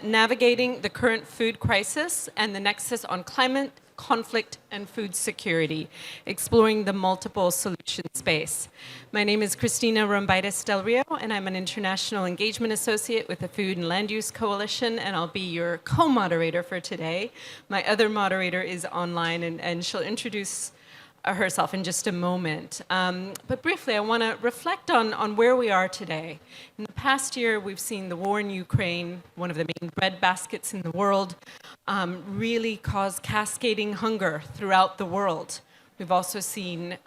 navigating the current food crisis and the nexus on climate, conflict, and food security, exploring the multiple solution space. My name is Cristina Rombaitis Del Rio, and I'm an International Engagement Associate with the Food and Land Use Coalition, and I'll be your co-moderator for today. My other moderator is online, and she'll introduce herself in just a moment. But briefly, I want to reflect on where we are today. In the past year, we've seen the war in Ukraine, one of the main bread baskets in the world, really cause cascading hunger throughout the world. We've also seen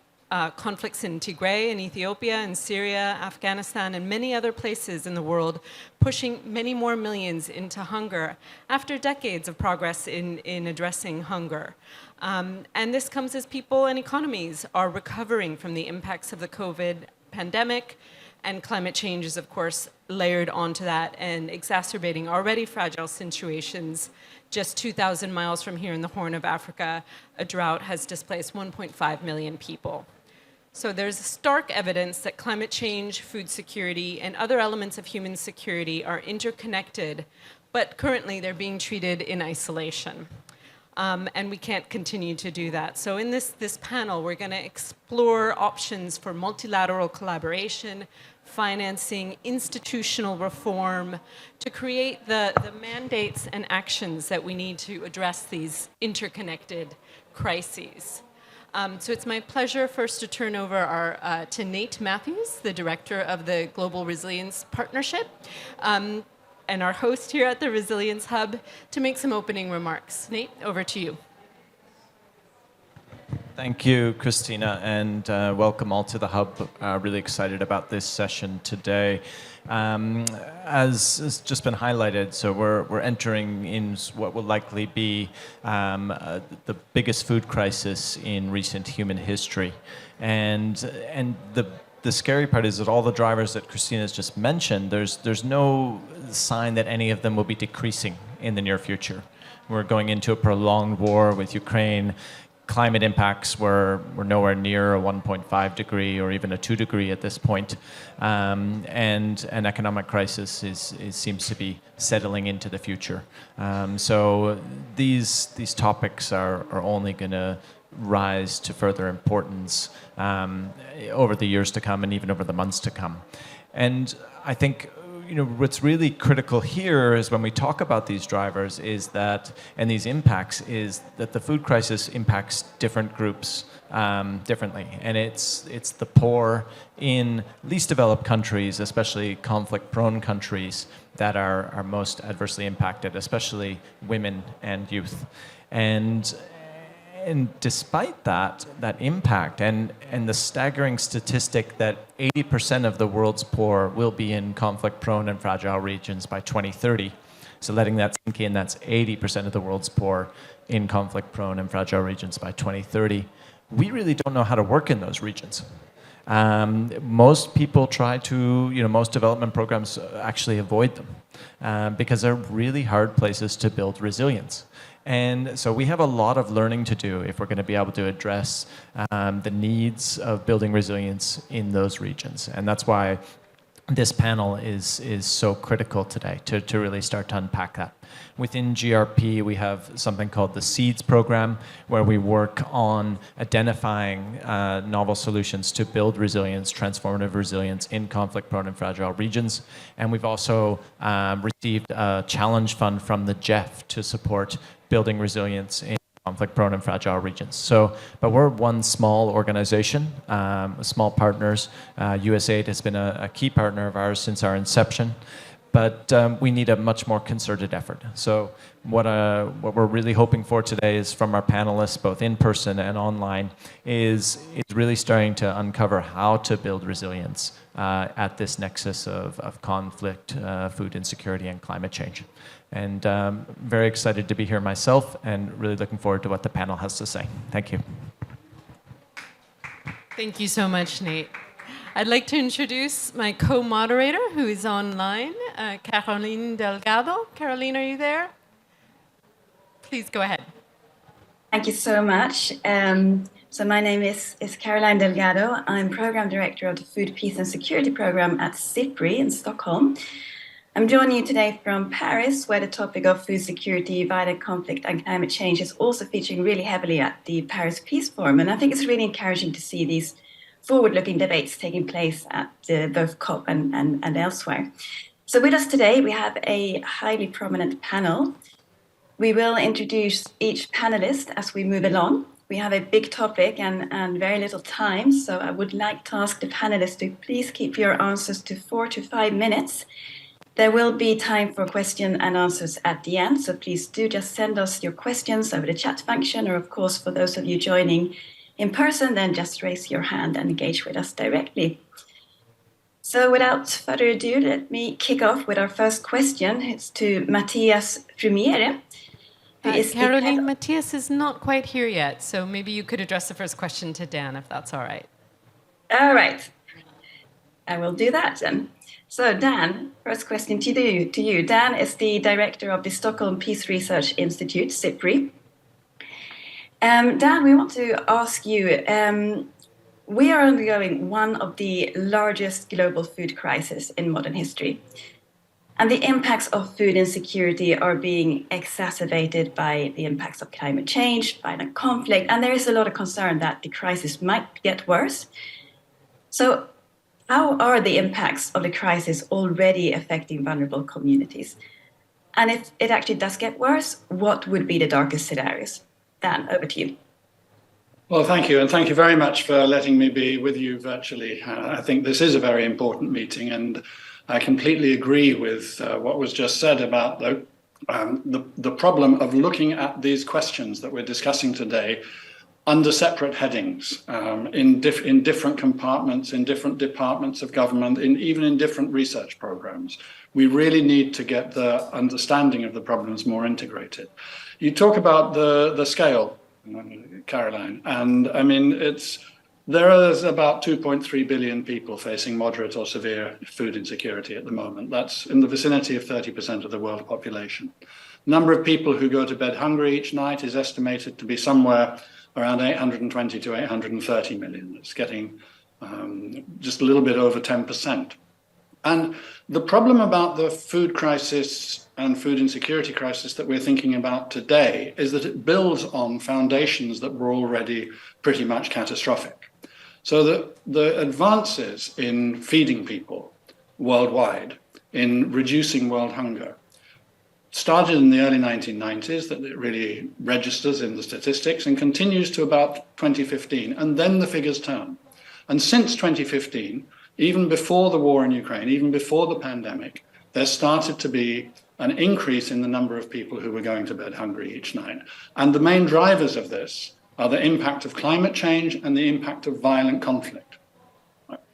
conflicts in Tigray, in Ethiopia, in Syria, Afghanistan, and many other places in the world, pushing many more millions into hunger after decades of progress in addressing hunger. And this comes as people and economies are recovering from the impacts of the COVID pandemic, and climate change is, of course, layered onto that and exacerbating already fragile situations. Just 2,000 miles from here in the Horn of Africa, a drought has displaced 1.5 million people. So there's stark evidence that climate change, food security, and other elements of human security are interconnected, but currently they're being treated in isolation. And we can't continue to do that. So in this panel, we're going to explore options for multilateral collaboration, financing, institutional reform, to create the mandates and actions that we need to address these interconnected crises. So it's my pleasure first to turn over to Nate Matthews, the director of the Global Resilience Partnership, and our host here at the Resilience Hub, to make some opening remarks. Nate, over to you. Thank you, Christina, and welcome all to the Hub. Really excited about this session today. As has just been highlighted, so we're entering in what will likely be the biggest food crisis in recent human history. And the scary part is that all the drivers that Christina's just mentioned, there's no sign that any of them will be decreasing in the near future. We're going into a prolonged war with Ukraine. Climate impacts were nowhere near a 1.5 degree or even a 2 degree at this point. And an economic crisis seems to be settling into the future. So these topics are only going to rise to further importance over the years to come and even over the months to come. And I think what's really critical here is when we talk about these drivers and these impacts is that the food crisis impacts different groups differently. And it's the poor in least developed countries, especially conflict-prone countries, that are most adversely impacted, especially women and youth. And despite that impact and the staggering statistic that 80% of the world's poor will be in conflict-prone and fragile regions by 2030, so letting that sink in, that's 80% of the world's poor in conflict-prone and fragile regions by 2030, we really don't know how to work in those regions. Most people try to, most development programs actually avoid them because they're really hard places to build resilience. And so we have a lot of learning to do if we're going to be able to address the needs of building resilience in those regions. And that's why this panel is so critical today to really start to unpack that. Within GRP, we have something called the SEEDS program, where we work on identifying novel solutions to build resilience, transformative resilience in conflict-prone and fragile regions. And we've also received a challenge fund from the GEF to support building resilience in conflict-prone and fragile regions. But we're one small organization, small partners. USAID has been a key partner of ours since our inception, but we need a much more concerted effort. So what we're really hoping for today is from our panelists, both in person and online, is really starting to uncover how to build resilience at this nexus of conflict, food insecurity, and climate change. And very excited to be here myself and really looking forward to what the panel has to say. Thank you. Thank you so much, Nate. I'd like to introduce my co-moderator who is online, Caroline Delgado. Caroline, are you there? Please go ahead. Thank you so much. So my name is Caroline Delgado. I'm Program Director of the Food, Peace and Security Program at CIPRI in Stockholm. I'm joining you today from Paris, where the topic of food security, violent conflict, and climate change is also featuring really heavily at the Paris Peace Forum. And I think it's really encouraging to see these forward-looking debates taking place at both COP and elsewhere. So with us today, we have a highly prominent panel. We will introduce each panelist as we move along. We have a big topic and very little time, so I would like to ask the panelists to please keep your answers to 4 to 5 minutes. There will be time for question and answers at the end, so please do just send us your questions over the chat function, or of course, for those of you joining in person, then just raise your hand and engage with us directly. So without further ado, let me kick off with our first question. It's to Matthias Frumiere. Caroline, Matthias is not quite here yet, so maybe you could address the first question to Dan, if that's all right. All right. I will do that then. So Dan, first question to you. Dan is the director of the Stockholm Peace Research Institute, SIPRI. Dan, we want to ask you, we are undergoing one of the largest global food crises in modern history. And the impacts of food insecurity are being exacerbated by the impacts of climate change, violent conflict, and there is a lot of concern that the crisis might get worse. So how are the impacts of the crisis already affecting vulnerable communities? And if it actually does get worse, what would be the darkest scenarios? Dan, over to you. Well, thank you. And thank you very much for letting me be with you virtually. I think this is a very important meeting, and I completely agree with what was just said about the problem of looking at these questions that we're discussing today under separate headings, in different compartments, in different departments of government, even in different research programs. We really need to get the understanding of the problems more integrated. You talk about the scale, Caroline, and I mean, there is about 2.3 billion people facing moderate or severe food insecurity at the moment. That's in the vicinity of 30% of the world population. Number of people who go to bed hungry each night is estimated to be somewhere around 820 to 830 million. It's getting just a little bit over 10%. And the problem about the food crisis and food insecurity crisis that we're thinking about today is that it builds on foundations that were already pretty much catastrophic. So the advances in feeding people worldwide, in reducing world hunger, started in the early 1990s, that it really registers in the statistics, and continues to about 2015, and then the figures turn. And since 2015, even before the war in Ukraine, even before the pandemic, there started to be an increase in the number of people who were going to bed hungry each night. And the main drivers of this are the impact of climate change and the impact of violent conflict,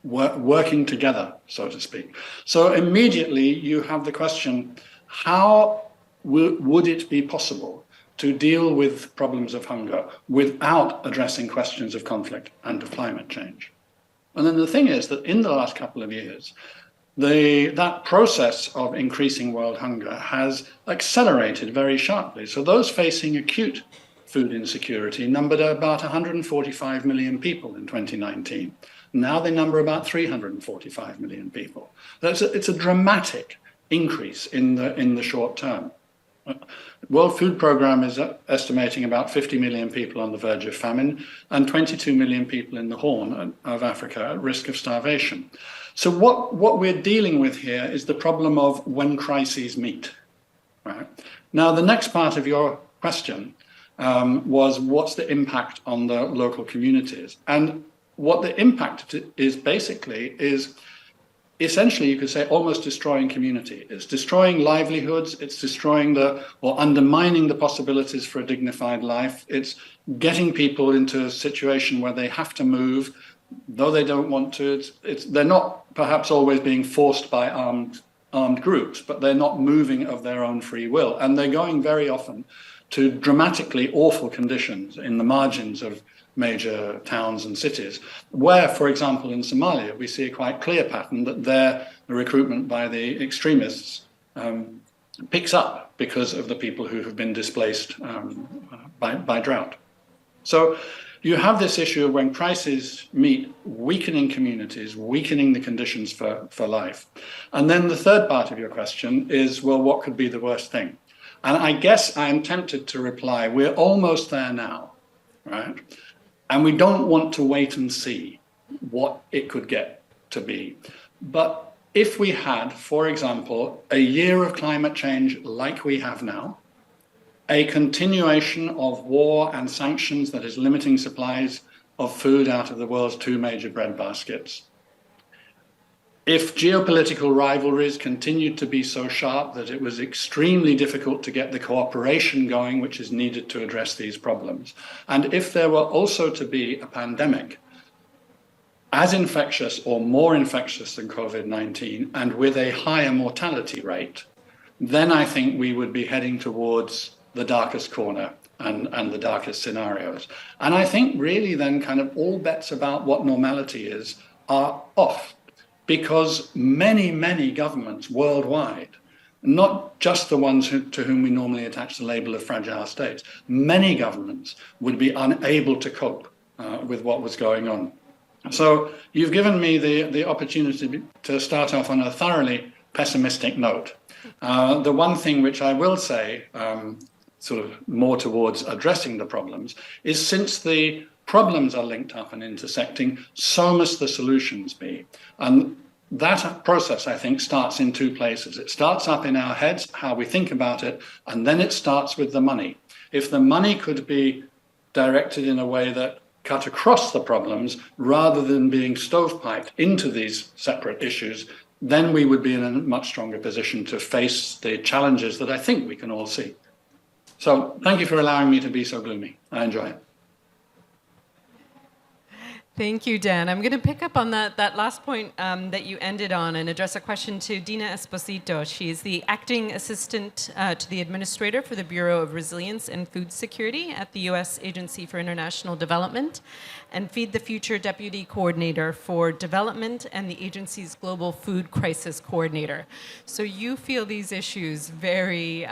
working together, so to speak. So immediately you have the question, how would it be possible to deal with problems of hunger without addressing questions of conflict and of climate change? And then the thing is that in the last couple of years, that process of increasing world hunger has accelerated very sharply. So those facing acute food insecurity numbered about 145 million people in 2019. Now they number about 345 million people. It's a dramatic increase in the short term. World Food Programme is estimating about 50 million people on the verge of famine and 22 million people in the Horn of Africa at risk of starvation. So what we're dealing with here is the problem of when crises meet. Right? Now, the next part of your question was what's the impact on the local communities? And what the impact is basically is essentially, you could say, almost destroying community. It's destroying livelihoods, it's destroying or undermining the possibilities for a dignified life. It's getting people into a situation where they have to move, though they don't want to. They're not perhaps always being forced by armed groups, but they're not moving of their own free will. And they're going very often to dramatically awful conditions in the margins of major towns and cities, where, for example, in Somalia, we see a quite clear pattern that the recruitment by the extremists picks up because of the people who have been displaced by drought. So you have this issue of when crises meet, weakening communities, weakening the conditions for life. And then the third part of your question is, well, what could be the worst thing? And I guess I'm tempted to reply, we're almost there now, right? And we don't want to wait and see what it could get to be. But if we had, for example, a year of climate change like we have now, a continuation of war and sanctions that is limiting supplies of food out of the world's two major bread baskets. If geopolitical rivalries continued to be so sharp that it was extremely difficult to get the cooperation going which is needed to address these problems, and if there were also to be a pandemic as infectious or more infectious than COVID-19 and with a higher mortality rate, then I think we would be heading towards the darkest corner and the darkest scenarios. And I think really then kind of all bets about what normality is are off, because many, many governments worldwide, not just the ones to whom we normally attach the label of fragile states, many governments would be unable to cope with what was going on. So you've given me the opportunity to start off on a thoroughly pessimistic note. The one thing which I will say, sort of more towards addressing the problems, is since the problems are linked up and intersecting, so must the solutions be. And that process, I think, starts in two places. It starts up in our heads, how we think about it, and then it starts with the money. If the money could be directed in a way that cut across the problems rather than being stovepiped into these separate issues, then we would be in a much stronger position to face the challenges that I think we can all see. So thank you for allowing me to be so gloomy. I enjoy it. Thank you, Dan. I'm going to pick up on that last point that you ended on and address a question to Dina Esposito. She is the acting assistant to the administrator for the Bureau of Resilience and Food Security at the U.S. Agency for International Development, and Feed the Future deputy coordinator for development and the agency's global food crisis coordinator. So you feel these issues very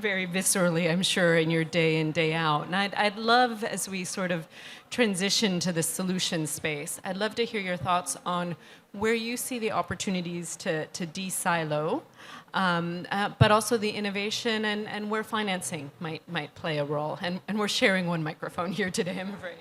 viscerally, I'm sure, in your day in, day out. And I'd love, as we sort of transition to the solution space, I'd love to hear your thoughts on where you see the opportunities to de-silo, but also the innovation and where financing might play a role. And we're sharing one microphone here today, I'm afraid.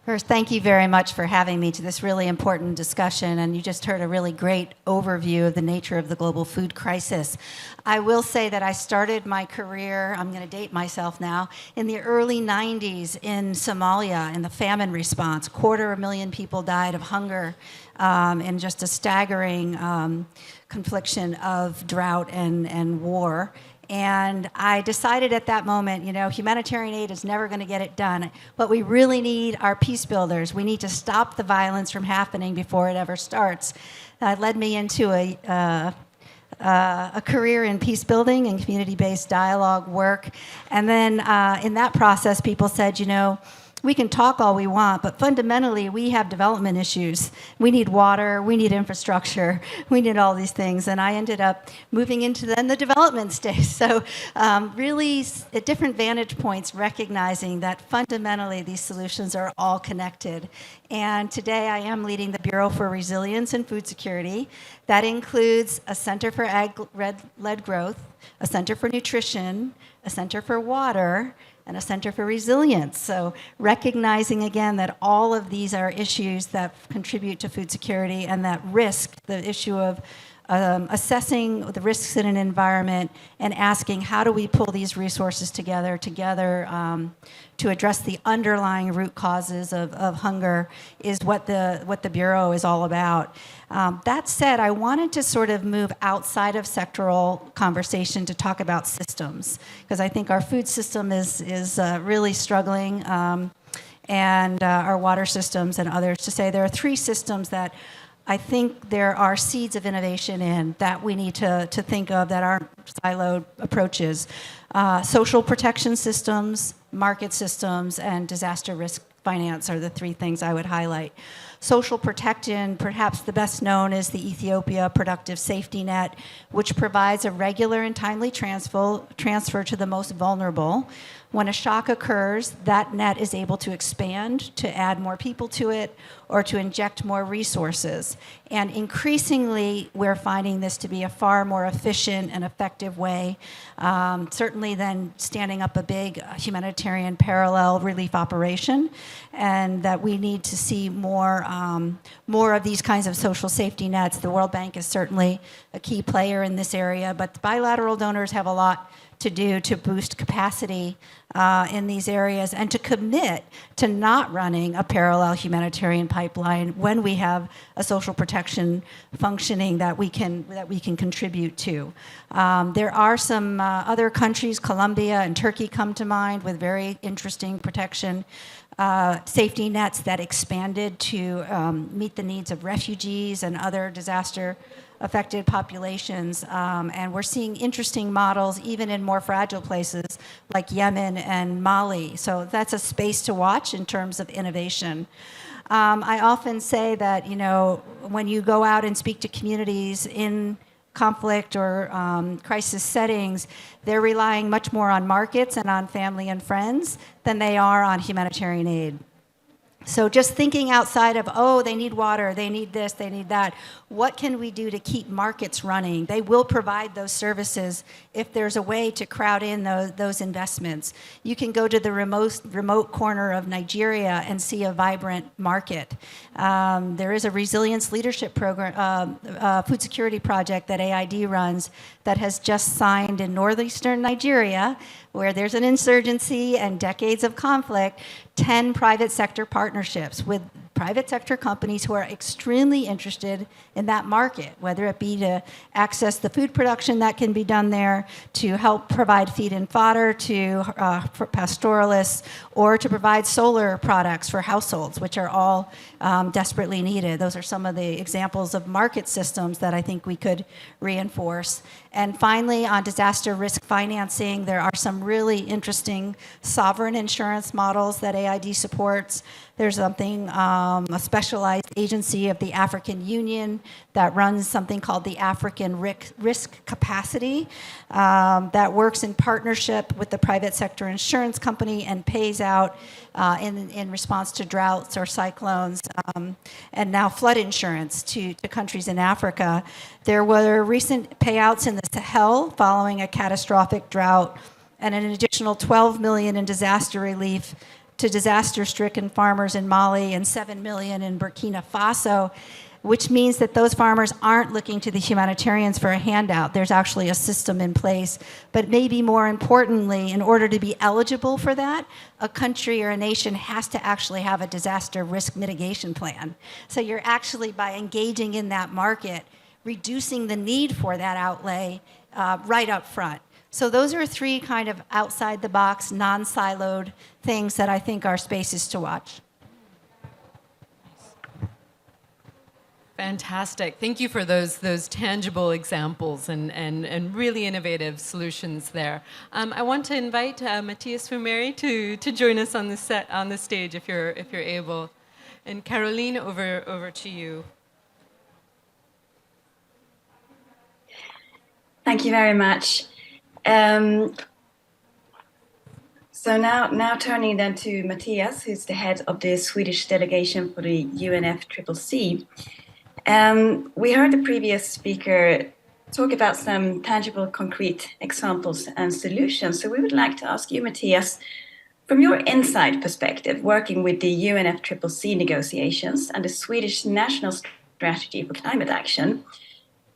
First, thank you very much for having me to this really important discussion, and you just heard a really great overview of the nature of the global food crisis. I will say that I started my career, I'm going to date myself now, in the early 90s in Somalia in the famine response. 250,000 people died of hunger in just a staggering confliction of drought and war. And I decided at that moment, humanitarian aid is never going to get it done. What we really need are peace builders. We need to stop the violence from happening before it ever starts. That led me into a career in peace building and community-based dialogue work. And then in that process, people said, we can talk all we want, but fundamentally, we have development issues. We need water, we need infrastructure, we need all these things. And I ended up moving into then the development stage. So really, at different vantage points, recognizing that fundamentally, these solutions are all connected. And today, I am leading the Bureau for Resilience and Food Security. That includes a Center for Ag-led Growth, a Center for Nutrition, a Center for Water, and a Center for Resilience. So recognizing again that all of these are issues that contribute to food security, and that risk, the issue of assessing the risks in an environment and asking how do we pull these resources together to address the underlying root causes of hunger is what the Bureau is all about. That said, I wanted to sort of move outside of sectoral conversation to talk about systems, because I think our food system is really struggling, and our water systems and others, to say there are three systems that I think there are seeds of innovation in that we need to think of that aren't siloed approaches. Social protection systems, market systems, and disaster risk finance are the three things I would highlight. social protection, perhaps the best known is the Ethiopia Productive Safety Net, which provides a regular and timely transfer to the most vulnerable. When a shock occurs, that net is able to expand, to add more people to it, or to inject more resources. And increasingly, we're finding this to be a far more efficient and effective way, certainly than standing up a big humanitarian parallel relief operation, and that we need to see more of these kinds of social safety nets. The World Bank is certainly a key player in this area, but bilateral donors have a lot to do to boost capacity in these areas and to commit to not running a parallel humanitarian pipeline when we have a social protection functioning that we can contribute to. There are some other countries, Colombia and Turkey come to mind, with very interesting protection safety nets that expanded to meet the needs of refugees and other disaster-affected populations. And we're seeing interesting models even in more fragile places like Yemen and Mali. So that's a space to watch in terms of innovation. I often say that, when you go out and speak to communities in conflict or crisis settings, they're relying much more on markets and on family and friends than they are on humanitarian aid. So just thinking outside of, they need water, they need this, they need that, what can we do to keep markets running? They will provide those services if there's a way to crowd in those investments. You can go to the remote corner of Nigeria and see a vibrant market. There is a resilience leadership program, food security project that AID runs that has just signed in northeastern Nigeria, where there's an insurgency and decades of conflict, 10 private sector partnerships with private sector companies who are extremely interested in that market, whether it be to access the food production that can be done there, to help provide feed and fodder to for pastoralists, or to provide solar products for households, which are all desperately needed. Those are some of the examples of market systems that I think we could reinforce. And finally, on disaster risk financing, there are some really interesting sovereign insurance models that AID supports. There's something, a specialized agency of the African Union that runs something called the African Risk Capacity that works in partnership with the private sector insurance company and pays out in response to droughts or cyclones, and now flood insurance to countries in Africa. There were recent payouts in the Sahel following a catastrophic drought, and an additional $12 million in disaster relief to disaster-stricken farmers in Mali and $7 million in Burkina Faso, which means that those farmers aren't looking to the humanitarians for a handout. There's actually a system in place. But maybe more importantly, in order to be eligible for that, a country or a nation has to actually have a disaster risk mitigation plan. So you're actually, by engaging in that market, reducing the need for that outlay right up front. So those are three kind of outside-the-box, non-siloed things that I think are spaces to watch. Fantastic. Thank you for those tangible examples and really innovative solutions there. I want to invite Matthias Fumeri to join us on the stage if you're able. And Caroline, over to you. Thank you very much. So now turning then to Matthias, who's the head of the Swedish delegation for the UNFCCC. We heard the previous speaker talk about some tangible, concrete examples and solutions. So we would like to ask you, Matthias, from your inside perspective, working with the UNFCCC negotiations and the Swedish National Strategy for Climate Action,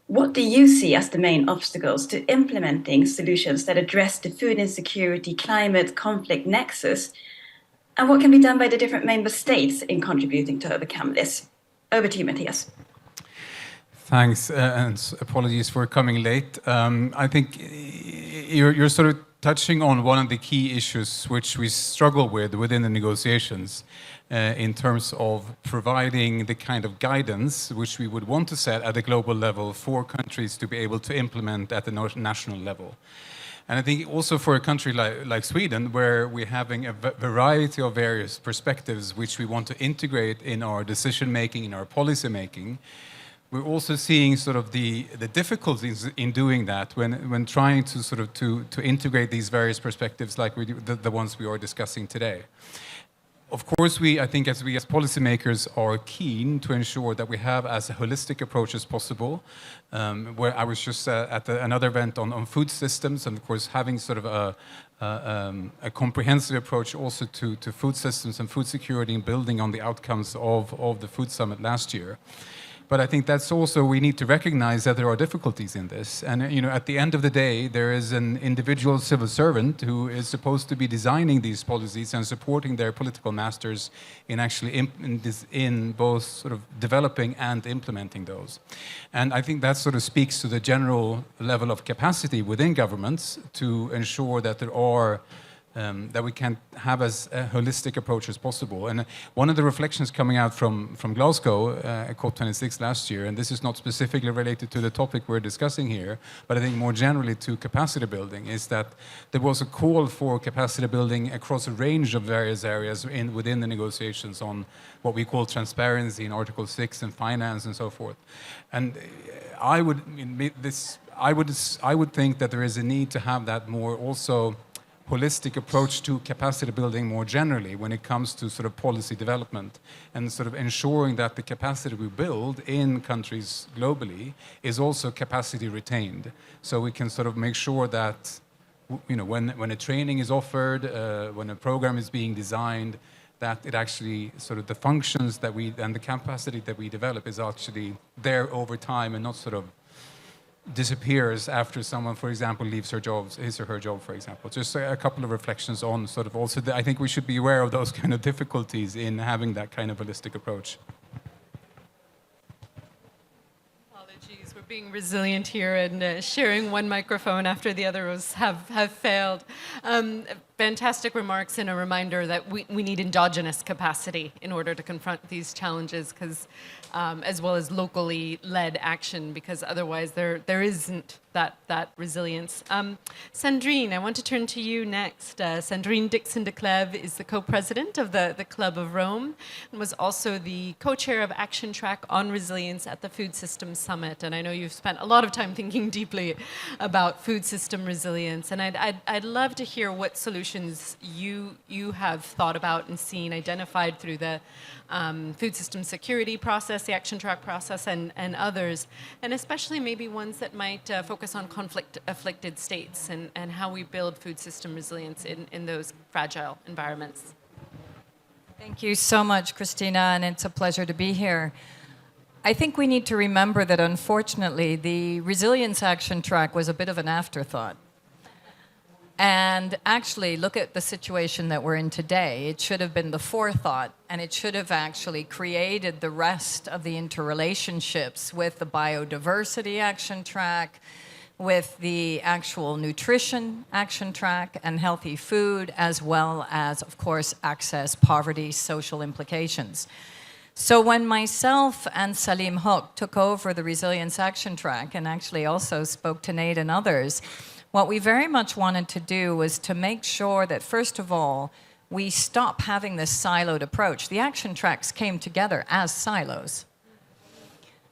what do you see as the main obstacles to implementing solutions that address the food insecurity, climate, conflict nexus? And what can be done by the different member states in contributing to overcome this? Over to you, Matthias. Thanks, and apologies for coming late. I think you're sort of touching on one of the key issues which we struggle with within the negotiations in terms of providing the kind of guidance which we would want to set at a global level for countries to be able to implement at the national level. And I think also for a country like Sweden, where we're having a variety of various perspectives which we want to integrate in our decision making, in our policy making, we're also seeing sort of the difficulties in doing that when trying to sort of to integrate these various perspectives like we do, the ones we are discussing today. Of course, I think as policymakers are keen to ensure that we have as a holistic approach as possible. Where I was just at another event on food systems, and of course having sort of a comprehensive approach also to food systems and food security, and building on the outcomes of the food summit last year. But I think that's also, we need to recognize that there are difficulties in this. And at the end of the day, there is an individual civil servant who is supposed to be designing these policies and supporting their political masters in actually in both sort of developing and implementing those. And I think that sort of speaks to the general level of capacity within governments to ensure that there are that we can have as a holistic approach as possible. And one of the reflections coming out from Glasgow at COP26 last year, and this is not specifically related to the topic we're discussing here, but I think more generally to capacity building, is that there was a call for capacity building across a range of various areas within the negotiations on what we call transparency in Article 6 and finance and so forth. And I would think that there is a need to have that more also holistic approach to capacity building more generally when it comes to sort of policy development, and sort of ensuring that the capacity we build in countries globally is also capacity retained. So we can sort of make sure that when a training is offered, when a program is being designed, that it actually sort of the functions that and the capacity that we develop is actually there over time and not sort of disappears after someone, for example, leaves his or her job, for example. Just a couple of reflections on sort of also, I think we should be aware of those kind of difficulties in having that kind of holistic approach. Apologies, we're being resilient here and sharing one microphone after the others have failed. Fantastic remarks and a reminder that we need endogenous capacity in order to confront these challenges, because as well as locally led action, because otherwise there isn't that resilience. Sandrine, I want to turn to you next. Sandrine Dixon de Clèves is the co-president of the Club of Rome and was also the co-chair of Action Track on Resilience at the Food Systems Summit. And I know you've spent a lot of time thinking deeply about food system resilience. And I'd love to hear what solutions you have thought about and seen, identified through the food system security process, the Action Track process, and others, and especially maybe ones that might focus on conflict-afflicted states and how we build food system resilience in those fragile environments. Thank you so much, Christina, and it's a pleasure to be here. I think we need to remember that, unfortunately, the Resilience Action Track was a bit of an afterthought. And actually, look at the situation that we're in today. It should have been the forethought, and it should have actually created the rest of the interrelationships with the Biodiversity Action Track, with the actual Nutrition Action Track and healthy food, as well as, of course, access, poverty, social implications. So when myself and Salim Hook took over the Resilience Action Track, and actually also spoke to Nate and others, what we very much wanted to do was to make sure that, first of all, we stop having this siloed approach. The action tracks came together as silos.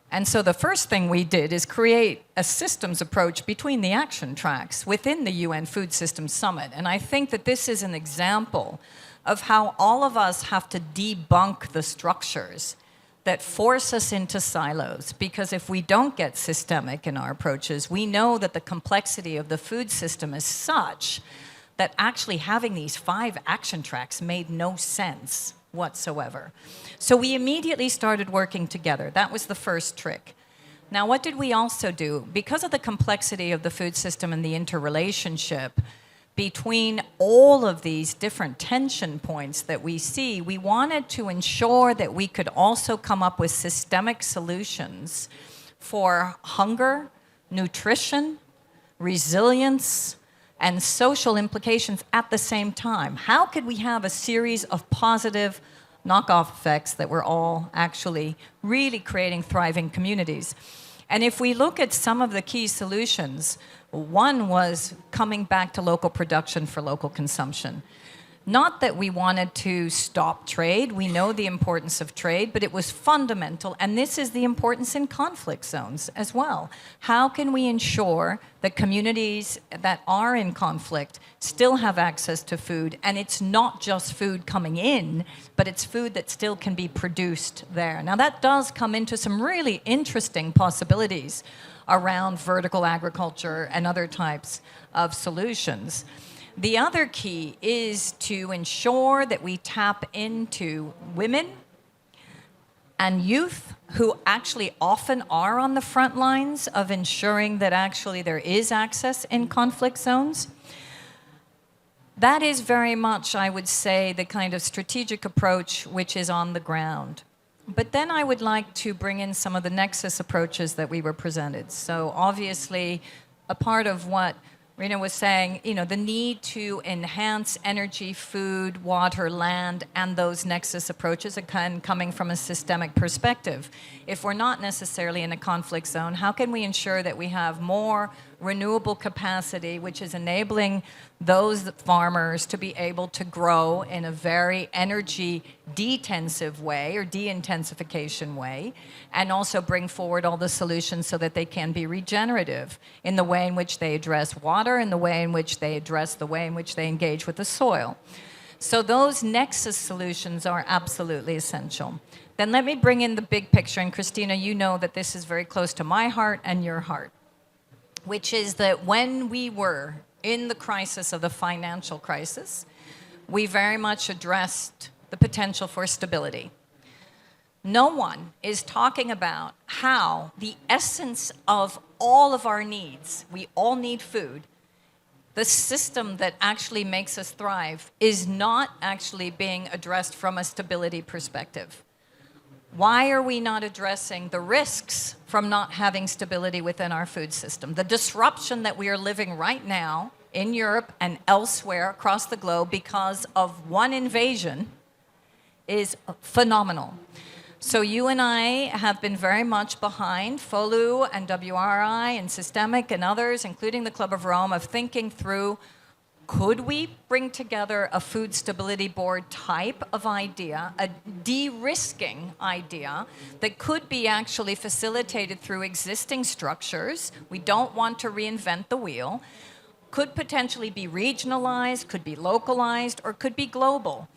And so the first thing we did is create a systems approach between the action tracks within the UN Food Systems Summit. And I think that this is an example of how all of us have to debunk the structures that force us into silos, because if we don't get systemic in our approaches, we know that the complexity of the food system is such that actually having these 5 action tracks made no sense whatsoever. So we immediately started working together. That was the first trick. Now, what did we also do? Because of the complexity of the food system and the interrelationship between all of these different tension points that we see, we wanted to ensure that we could also come up with systemic solutions for hunger, nutrition, resilience, and social implications at the same time. How could we have a series of positive knockoff effects that were all actually really creating thriving communities? And if we look at some of the key solutions, one was coming back to local production for local consumption. Not that we wanted to stop trade, we know the importance of trade, but it was fundamental, and this is the importance in conflict zones as well. How can we ensure that communities that are in conflict still have access to food, and it's not just food coming in, but it's food that still can be produced there. Now that does come into some really interesting possibilities around vertical agriculture and other types of solutions. The other key is to ensure that we tap into women and youth who actually often are on the front lines of ensuring that actually there is access in conflict zones. That is very much, I would say, the kind of strategic approach which is on the ground. But then I would like to bring in some of the nexus approaches that we were presented. So obviously, a part of what Rena was saying, the need to enhance energy, food, water, land, and those nexus approaches are coming from a systemic perspective. If we're not necessarily in a conflict zone, how can we ensure that we have more renewable capacity, which is enabling those farmers to be able to grow in a very energy detensive way or de-intensification way, and also bring forward all the solutions so that they can be regenerative in the way in which they address water, in the way in which they address the way in which they engage with the soil. So those nexus solutions are absolutely essential. Then let me bring in the big picture, and Christina, you know that this is very close to my heart and your heart, which is that when we were in the crisis of the financial crisis, we very much addressed the potential for stability. No one is talking about how the essence of all of our needs, we all need food, the system that actually makes us thrive is not actually being addressed from a stability perspective. Why are we not addressing the risks from not having stability within our food system? The disruption that we are living right now in Europe and elsewhere across the globe because of one invasion is phenomenal. So you and I have been very much behind FOLU and WRI and Systemic and others, including the Club of Rome, of thinking through, could we bring together a food stability board type of idea, a de-risking idea that could be actually facilitated through existing structures? We don't want to reinvent the wheel. Could potentially be regionalized, could be localized, or could be global.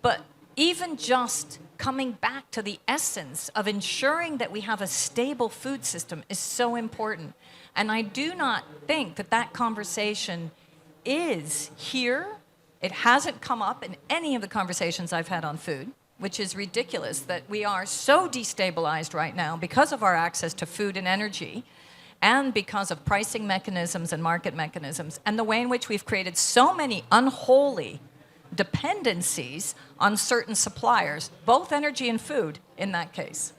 But even just coming back to the essence of ensuring that we have a stable food system is so important. And I do not think that that conversation is here. It hasn't come up in any of the conversations I've had on food, which is ridiculous that we are so destabilized right now because of our access to food and energy and because of pricing mechanisms and market mechanisms and the way in which we've created so many unholy dependencies on certain suppliers, both energy and food in that case.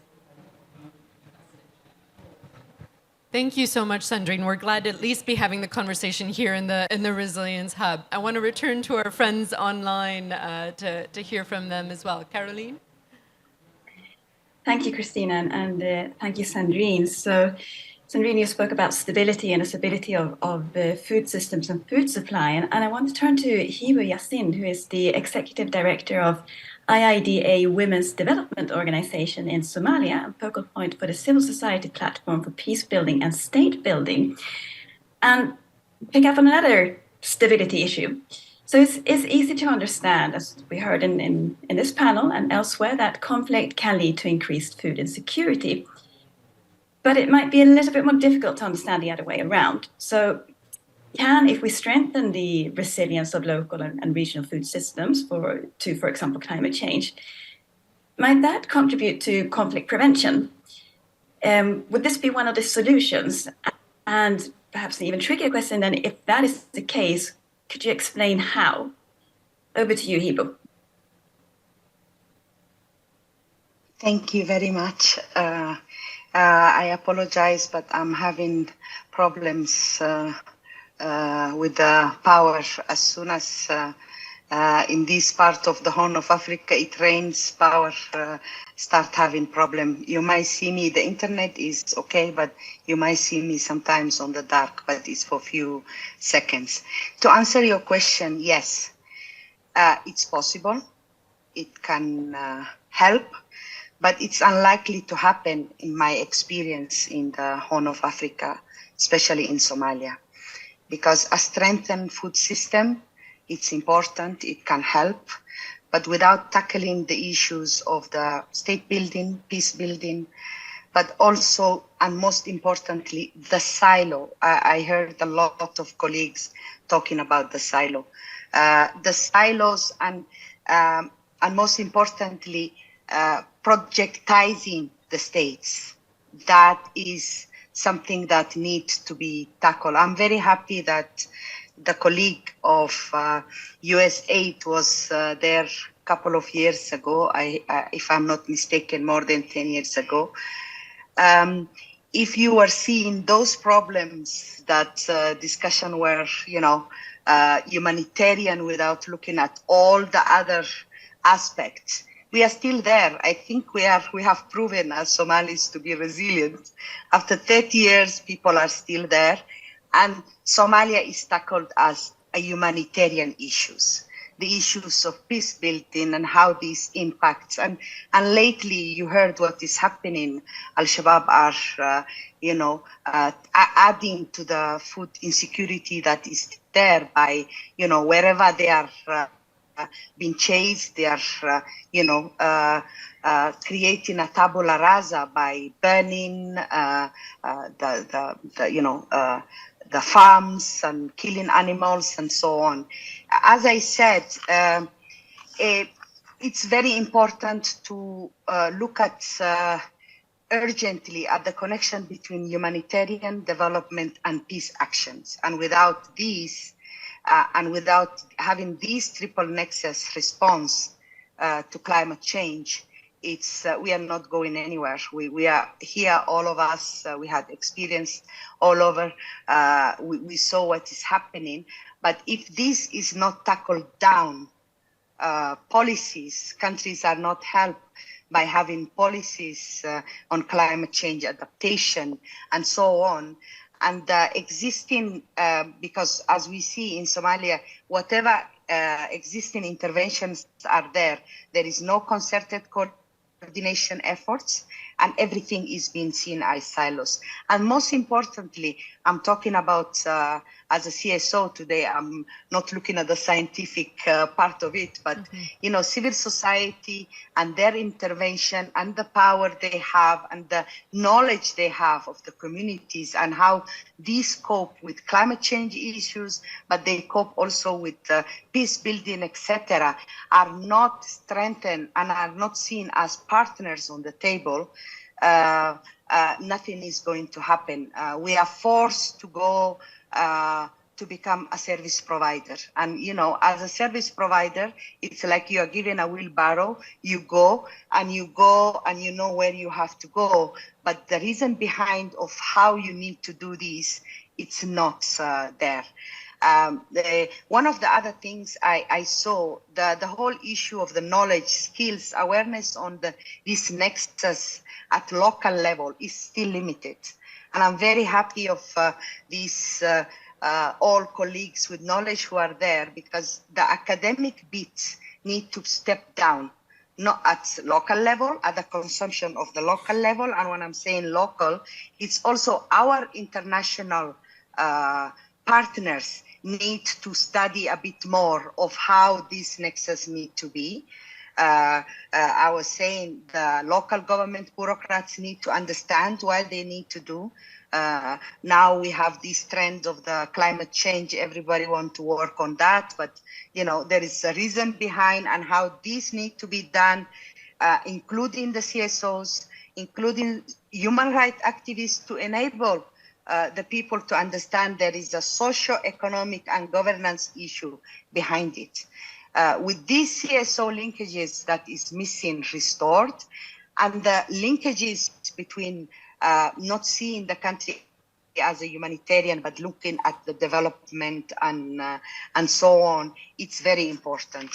Thank you so much, Sandrine. We're glad to at least be having the conversation here in the Resilience Hub. I want to return to our friends online to hear from them as well. Caroline? Thank you, Christina, and thank you, Sandrine. So, Sandrine, you spoke about stability and the stability of food systems and food supply. And I want to turn to Hibu Yassin, who is the Executive Director of IIDA Women's Development Organization in Somalia, a focal point for the civil society platform for peace building and state building, and pick up on another stability issue. So it's easy to understand, as we heard in this panel and elsewhere, that conflict can lead to increased food insecurity. But it might be a little bit more difficult to understand the other way around. So if we strengthen the resilience of local and regional food systems for example, climate change, might that contribute to conflict prevention? Would this be one of the solutions? And perhaps an even trickier question then, if that is the case, could you explain how? Over to you, Hibu. Thank you very much. I apologize, but I'm having problems with the power. As soon as In this part of the Horn of Africa, it rains, power start having problem. You might see me, the internet is okay, but you might see me sometimes on the dark, but it's for a few seconds. To answer your question, yes, it's possible. It can help, but it's unlikely to happen in my experience in the Horn of Africa, especially in Somalia, because a strengthened food system, it's important, it can help, but without tackling the issues of the state building, peace building, but also, and most importantly, the silo. I heard a lot of colleagues talking about the silo. The silos and most importantly, projectizing the states. That is something that needs to be tackled. I'm very happy that the colleague of USAID was there a couple of years ago, if I'm not mistaken, more than 10 years ago. If you were seeing those problems that discussion were, humanitarian without looking at all the other aspects, we are still there. I think we have proven as Somalis to be resilient. After 30 years, people are still there. And Somalia is tackled as a humanitarian issues, the issues of peace building and how these impacts. And lately you heard what is happening. Al-Shabaab are, adding to the food insecurity that is there by, wherever they are being chased, they are, creating a tabula rasa by burning the farms and killing animals and so on. As I said, it's very important to look at urgently at the connection between humanitarian development and peace actions. And without these, and without having this triple nexus response to climate change, we are not going anywhere. We are here, all of us. We had experience all over. We saw what is happening. But if this is not tackled down, policies, countries are not helped by having policies on climate change adaptation and so on. And existing, because as we see in Somalia, whatever existing interventions are there is no concerted coordination efforts, and everything is being seen as silos. And most importantly, I'm talking about, as a CSO today, I'm not looking at the scientific part of it, but, civil society and their intervention and the power they have and the knowledge they have of the communities and how these cope with climate change issues, but they cope also with peace building, etc., are not strengthened and are not seen as partners on the table. Nothing is going to happen. We are forced to go to become a service provider. And, as a service provider, it's like you are given a wheelbarrow, you go and you know where you have to go. But the reason behind of how you need to do this, it's not there. One of the other things I saw, the whole issue of the knowledge, skills, awareness on this nexus at local level is still limited. And I'm very happy of these all colleagues with knowledge who are there, because the academic bits need to step down, not at local level, at the consumption of the local level. And when I'm saying local, it's also our international partners need to study a bit more of how these nexus need to be. I was saying the local government bureaucrats need to understand what they need to do. Now we have this trend of the climate change. Everybody wants to work on that, but there is a reason behind and how these need to be done, including the CSOs, including human rights activists, to enable the people to understand there is a socio-economic and governance issue behind it. With these CSO linkages that is missing restored, and the linkages between not seeing the country as a humanitarian, but looking at the development and so on, it's very important.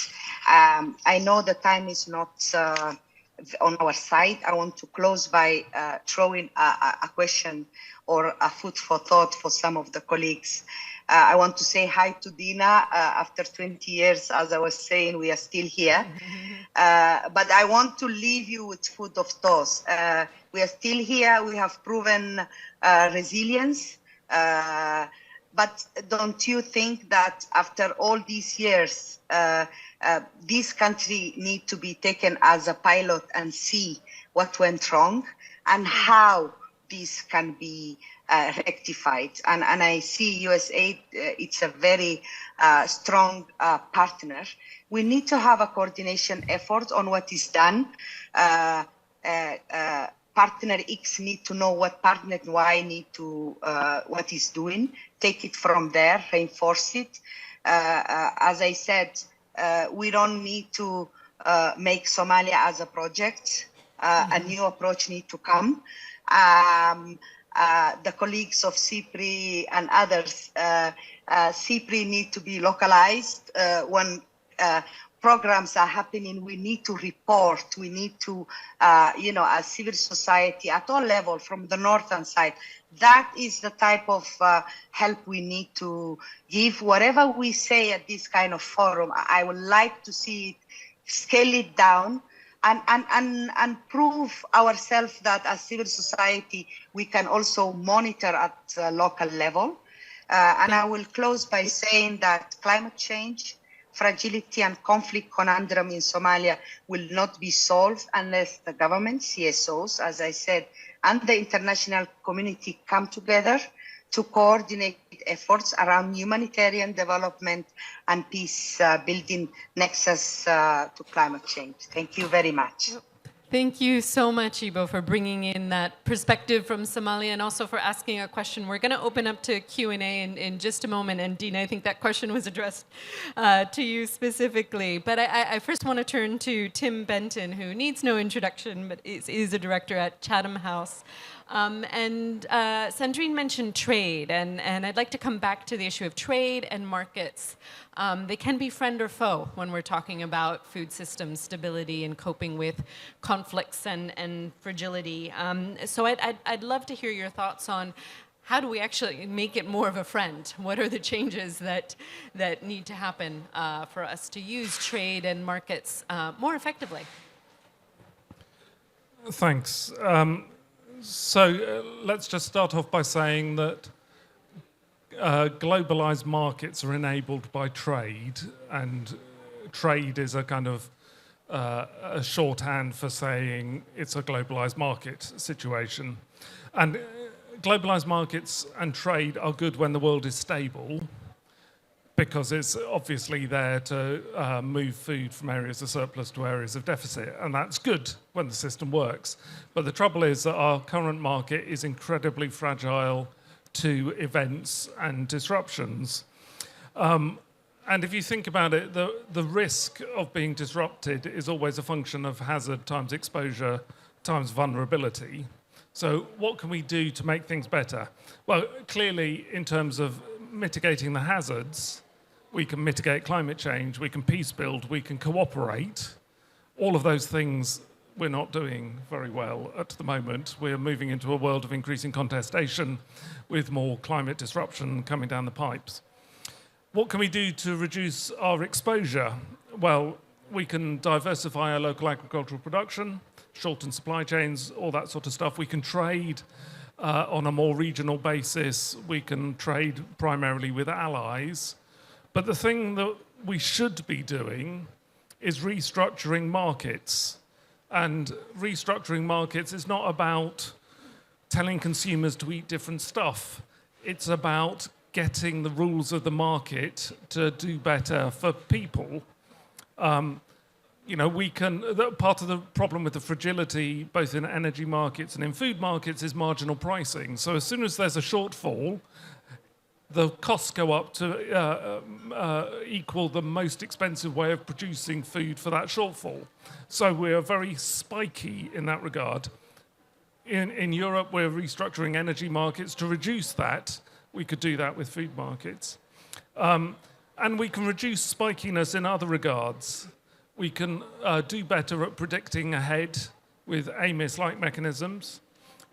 I know the time is not on our side. I want to close by throwing a question or a food for thought for some of the colleagues. I want to say hi to Dina. After 20 years, as I was saying, we are still here. But I want to leave you with food of thought. We are still here. We have proven resilience. But don't you think that after all these years, this country needs to be taken as a pilot and see what went wrong and how this can be rectified? And I see USAID, it's a very strong partner. We need to have a coordination effort on what is done. Partner X need to know what partner Y need to, what is doing, take it from there, reinforce it. As I said, we don't need to make Somalia as a project. A new approach need to come. The colleagues of CIPRI and others, CIPRI need to be localized. When programs are happening, we need to report. We need to, as civil society at all levels, from the northern side. That is the type of help we need to give. Whatever we say at this kind of forum, I would like to see it, scale it down, and prove ourselves that as civil society, we can also monitor at local level. And I will close by saying that climate change, fragility and conflict conundrum in Somalia will not be solved unless the government, CSOs, as I said, and the international community come together to coordinate efforts around humanitarian development and peace building nexus to climate change. Thank you very much. Thank you so much, Ibo, for bringing in that perspective from Somalia and also for asking a question. We're going to open up to Q&A in just a moment. And Dina, I think that question was addressed to you specifically. But I first want to turn to Tim Benton, who needs no introduction, but is a director at Chatham House. Sandrine mentioned trade, and I'd like to come back to the issue of trade and markets. They can be friend or foe when we're talking about food system stability and coping with conflicts and fragility. So I'd love to hear your thoughts on how do we actually make it more of a friend? What are the changes that need to happen for us to use trade and markets more effectively? Thanks. Let's just start off by saying that globalized markets are enabled by trade, and trade is a kind of a shorthand for saying it's a globalized market situation. And globalized markets and trade are good when the world is stable, because it's obviously there to move food from areas of surplus to areas of deficit, and that's good when the system works. But the trouble is that our current market is incredibly fragile to events and disruptions. And if you think about it, the risk of being disrupted is always a function of hazard times exposure times vulnerability. So what can we do to make things better? Well, clearly, in terms of mitigating the hazards, we can mitigate climate change, we can peace build, we can cooperate. All of those things we're not doing very well at the moment. We're moving into a world of increasing contestation with more climate disruption coming down the pipes. What can we do to reduce our exposure? Well, we can diversify our local agricultural production, shorten supply chains, all that sort of stuff. We can trade on a more regional basis. We can trade primarily with allies. But the thing that we should be doing is restructuring markets. And restructuring markets is not about telling consumers to eat different stuff. It's about getting the rules of the market to do better for people. Part of the problem with the fragility, both in energy markets and in food markets, is marginal pricing. So as soon as there's a shortfall, the costs go up to equal the most expensive way of producing food for that shortfall. So we are very spiky in that regard. In Europe, we're restructuring energy markets to reduce that. We could do that with food markets. And we can reduce spikiness in other regards. We can do better at predicting ahead with AMIS-like mechanisms.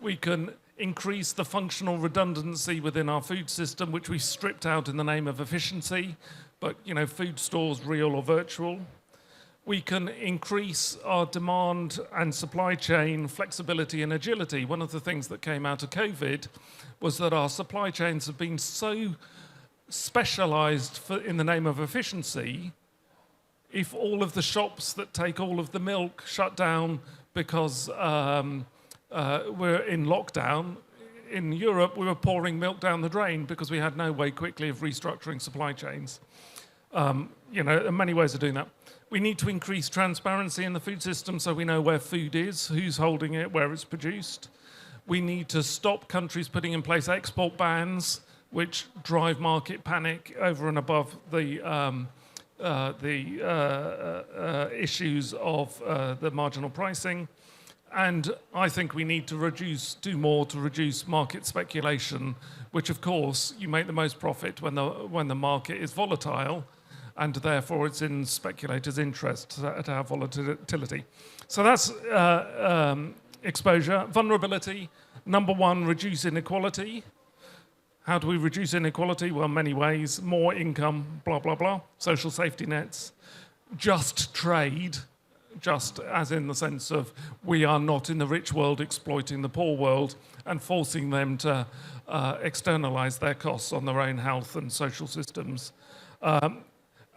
We can increase the functional redundancy within our food system, which we stripped out in the name of efficiency, but food stores, real or virtual. We can increase our demand and supply chain flexibility and agility. One of the things that came out of COVID was that our supply chains have been so specialized in the name of efficiency. If all of the shops that take all of the milk shut down because we're in lockdown, in Europe we were pouring milk down the drain because we had no way quickly of restructuring supply chains. There are many ways of doing that. We need to increase transparency in the food system so we know where food is, who's holding it, where it's produced. We need to stop countries putting in place export bans, which drive market panic over and above the issues of the marginal pricing. And I think we need to do more to reduce market speculation, which of course you make the most profit when the market is volatile, and therefore it's in speculators' interest to have volatility. So that's exposure. Vulnerability, number one, reduce inequality. How do we reduce inequality? Well, many ways. More income, blah, blah, blah. Social safety nets. Just trade, just as in the sense of we are not in the rich world exploiting the poor world and forcing them to externalize their costs on their own health and social systems.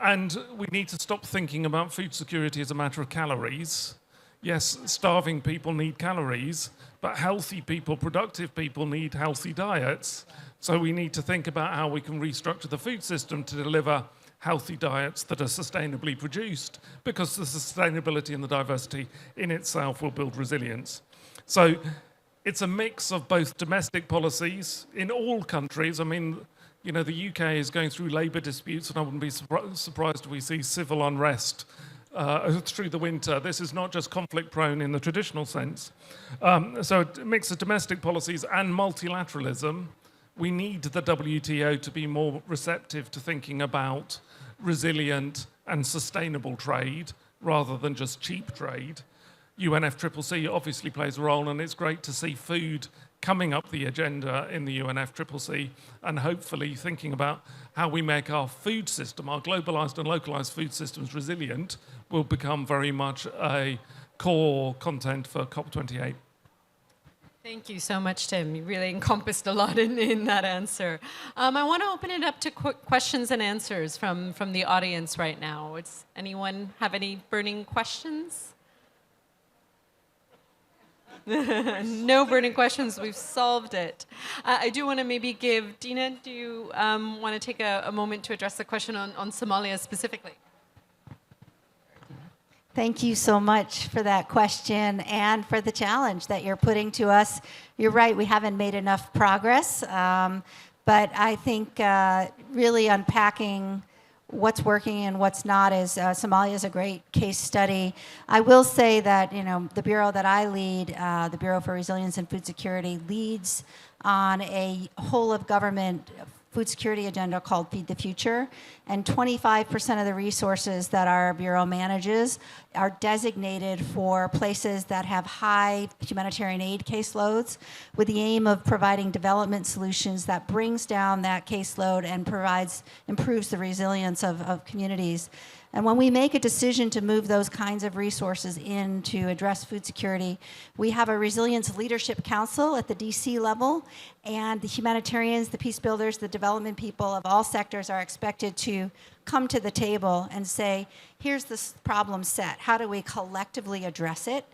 And we need to stop thinking about food security as a matter of calories. Yes, starving people need calories, but healthy people, productive people need healthy diets. So we need to think about how we can restructure the food system to deliver healthy diets that are sustainably produced, because the sustainability and the diversity in itself will build resilience. So it's a mix of both domestic policies in all countries. I mean, the UK is going through labour disputes, and I wouldn't be surprised if we see civil unrest through the winter. This is not just conflict-prone in the traditional sense. So a mix of domestic policies and multilateralism. We need the WTO to be more receptive to thinking about resilient and sustainable trade rather than just cheap trade. UNFCCC obviously plays a role, and it's great to see food coming up the agenda in the UNFCCC, and hopefully thinking about how we make our food system, our globalized and localized food systems resilient, will become very much a core content for COP28. Thank you so much, Tim. You really encompassed a lot in that answer. I want to open it up to quick questions and answers from the audience right now. Does anyone have any burning questions? No burning questions. We've solved it. I do want to maybe give Dina, do you want to take a moment to address the question on Somalia specifically? Thank you so much for that question and for the challenge that you're putting to us. You're right, we haven't made enough progress, but I think really unpacking what's working and what's not is Somalia is a great case study. I will say that the bureau that I lead, the Bureau for Resilience and Food Security, leads on a whole of government food security agenda called Feed the Future, and 25% of the resources that our bureau manages are designated for places that have high humanitarian aid caseloads, with the aim of providing development solutions that brings down that caseload and improves the resilience of communities. And when we make a decision to move those kinds of resources in to address food security, we have a Resilience Leadership Council at the DC level, and the humanitarians, the peace builders, the development people of all sectors are expected to come to the table and say, here's this problem set. How do we collectively address it?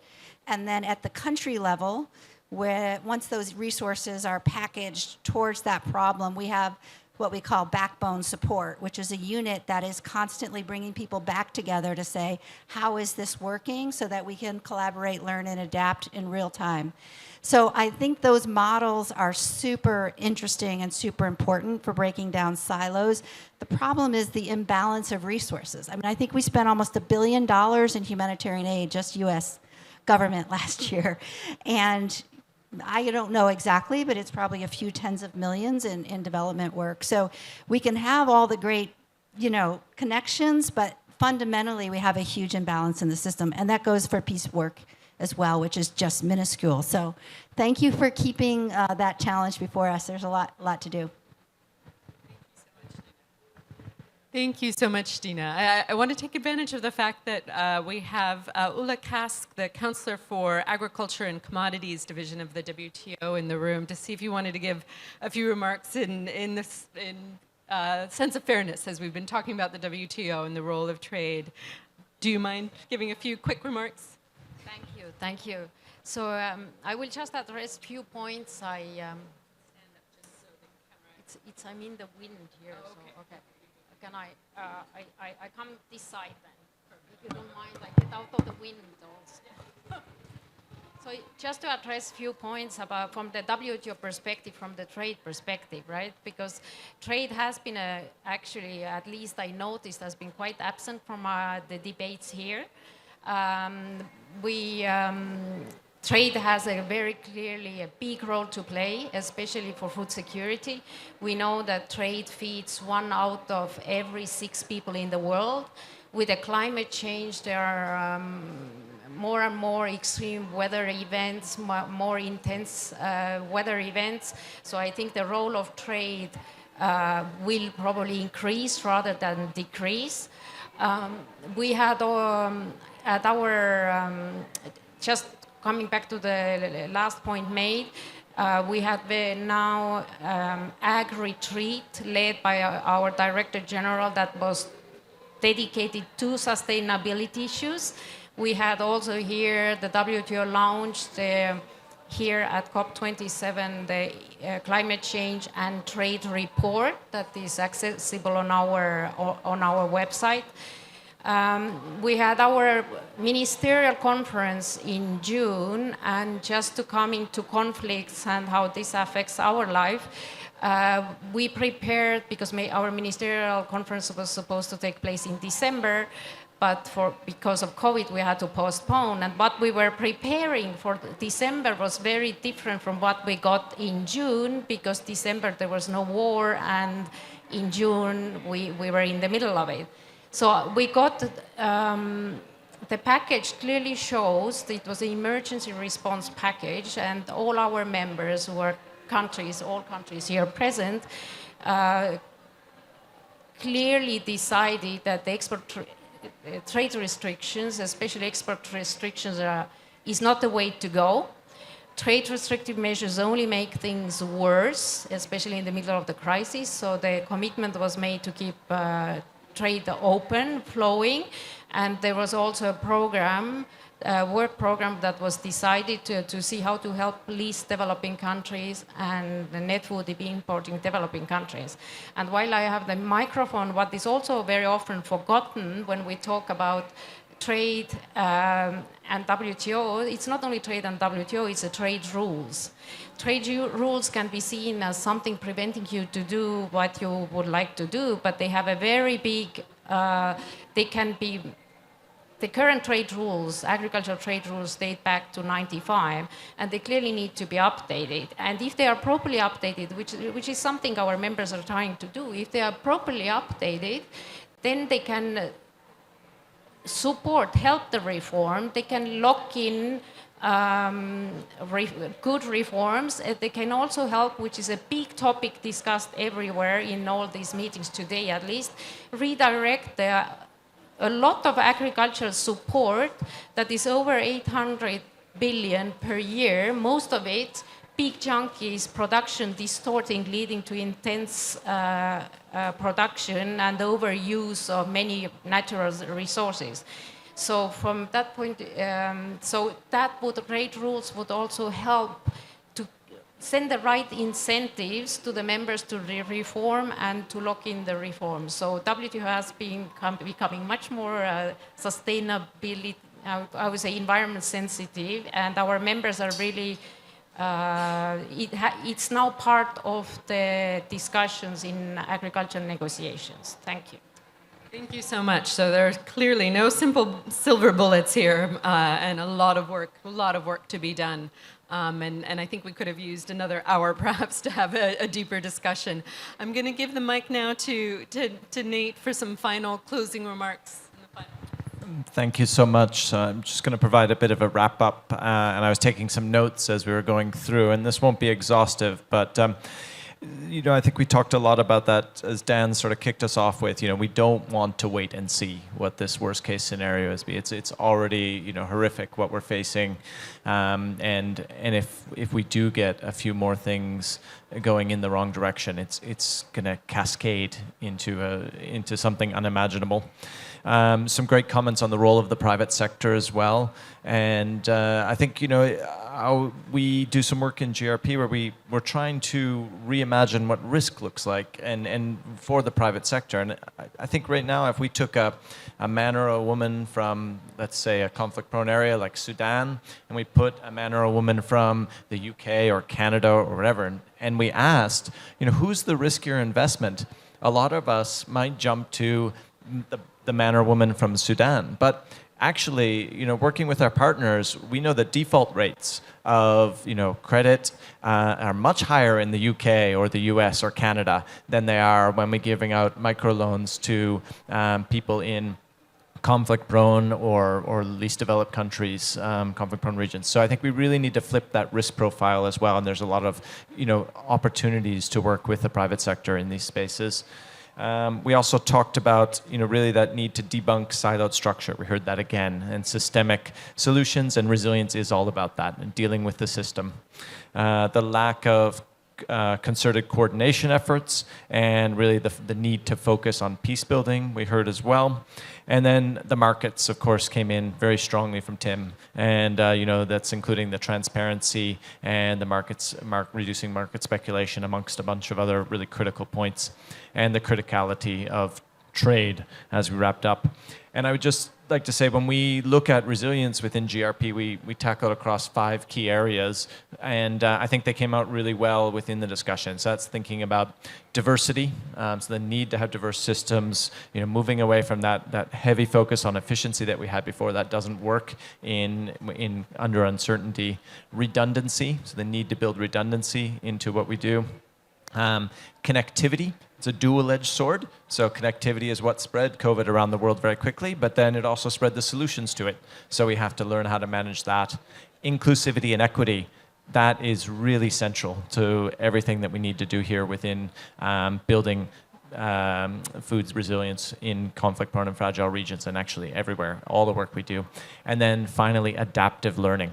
And then at the country level, where once those resources are packaged towards that problem, we have what we call backbone support, which is a unit that is constantly bringing people back together to say, how is this working, so that we can collaborate, learn, and adapt in real time. So I think those models are super interesting and super important for breaking down silos. The problem is the imbalance of resources. I mean, I think we spent almost $1 billion in humanitarian aid, just US government last year. And I don't know exactly, but it's probably a few tens of millions in development work. So we can have all the great, connections, but fundamentally we have a huge imbalance in the system. And that goes for peace work as well, which is just minuscule. So thank you for keeping that challenge before us. There's a lot to do. Thank you so much, Dina. I want to take advantage of the fact that we have Ulla Kask, the Counselor for Agriculture and Commodities Division of the WTO, in the room to see if you wanted to give a few remarks in sense of fairness, as we've been talking about the WTO and the role of trade. Do you mind giving a few quick remarks? Thank you. So I will just address few points. I'm in the wind here, so okay. Can I come this side then? If you don't mind, I get out of the wind also. So just to address a few points about from the WTO perspective, from the trade perspective, right? Because trade has been actually, at least I noticed, has been quite absent from the debates here. Trade has very clearly a big role to play, especially for food security. We know that trade feeds 1 out of every 6 people in the world. With the climate change, there are more and more extreme weather events, more intense weather events. So I think the role of trade will probably increase rather than decrease. We had at our just coming back to the last point made, we have now Ag Retreat led by our Director General that was dedicated to sustainability issues. We had also here the WTO launched here at COP27 the Climate Change and Trade Report that is accessible on our website. We had our ministerial conference in June, and just to come into conflicts and how this affects our life, we prepared, because our ministerial conference was supposed to take place in December, but because of COVID we had to postpone. And what we were preparing for December was very different from what we got in June, because December there was no war, and in June we were in the middle of it. So we got, the package clearly shows that it was an emergency response package, and all our members who are all countries here present, clearly decided that the trade restrictions, especially export restrictions, is not the way to go. Trade restrictive measures only make things worse, especially in the middle of the crisis. So the commitment was made to keep trade open, flowing, and there was also a program, work program that was decided to see how to help least developing countries and the net food importing developing countries. And while I have the microphone, what is also very often forgotten when we talk about trade and WTO, it's not only trade and WTO, it's the trade rules. Trade rules can be seen as something preventing you to do what you would like to do, but they have a very big, the current trade rules, agricultural trade rules, date back to 95, and they clearly need to be updated. And if they are properly updated, which is something our members are trying to do, if they are properly updated, then they can help the reform, they can lock in good reforms. They can also help, which is a big topic discussed everywhere in all these meetings today at least, redirect a lot of agricultural support that is over 800 billion per year, most of it big chunk is production distorting, leading to intense production and overuse of many natural resources. So from that point, trade rules would also help to send the right incentives to the members to reform and to lock in the reforms. So WTO has been becoming much more sustainability, I would say environment sensitive, and our members are really, it's now part of the discussions in agricultural negotiations. Thank you. Thank you so much. So there are clearly no simple silver bullets here, and a lot of work to be done And I think we could have used another hour perhaps to have a deeper discussion. I'm going to give the mic now to Nate for some final closing remarks. Thank you so much. I'm just going to provide a bit of a wrap up, and I was taking some notes as we were going through, and this won't be exhaustive, but I think we talked a lot about that as Dan sort of kicked us off with. We don't want to wait and see what this worst case scenario is. It's already horrific what we're facing, and if we do get a few more things going in the wrong direction, it's going to cascade into something unimaginable. Some great comments on the role of the private sector as well. And I think, we do some work in GRP where we're trying to reimagine what risk looks like and for the private sector. And I think right now, if we took a man or a woman from, let's say, a conflict-prone area like Sudan, and we put a man or a woman from the UK or Canada or whatever, and we asked, who's the riskier investment? A lot of us might jump to the man or woman from Sudan. But actually, working with our partners, we know that default rates of, credit are much higher in the UK or the US or Canada than they are when we're giving out microloans to people in conflict-prone or least developed countries, conflict-prone regions. So I think we really need to flip that risk profile as well. And there's a lot of, opportunities to work with the private sector in these spaces. We also talked about, really that need to debunk siloed structure. We heard that again. And systemic solutions and resilience is all about that and dealing with the system. The lack of concerted coordination efforts and really the need to focus on peace building, we heard as well. And then the markets, of course, came in very strongly from Tim. And, that's including the transparency and the reducing market speculation amongst a bunch of other really critical points, and the criticality of trade as we wrapped up. And I would just like to say, when we look at resilience within GRP, we tackle across 5 key areas, and I think they came out really well within the discussion. So that's thinking about diversity, so the need to have diverse systems, moving away from that heavy focus on efficiency that we had before. That doesn't work in under uncertainty. Redundancy, so the need to build redundancy into what we do. Connectivity. It's a dual-edged sword. So connectivity is what spread COVID around the world very quickly, but then it also spread the solutions to it. So we have to learn how to manage that. Inclusivity and equity. That is really central to everything that we need to do here within building food resilience in conflict-prone and fragile regions, and actually everywhere, all the work we do. And then finally, adaptive learning.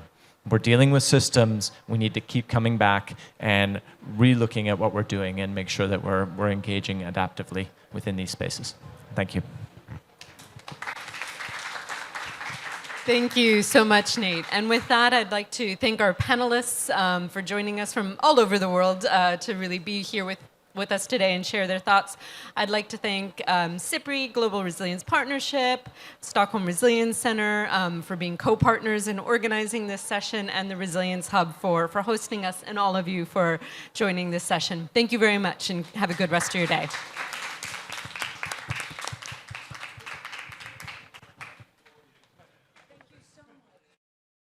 We're dealing with systems. We need to keep coming back and re-looking at what we're doing and make sure that we're engaging adaptively within these spaces. Thank you. Thank you so much, Nate. And with that, I'd like to thank our panelists for joining us from all over the world to really be here with us today and share their thoughts. I'd like to thank CIPRI, Global Resilience Partnership, Stockholm Resilience Center for being co-partners in organizing this session, and the Resilience Hub for hosting us, and all of you for joining this session. Thank you very much, and have a good rest of your day.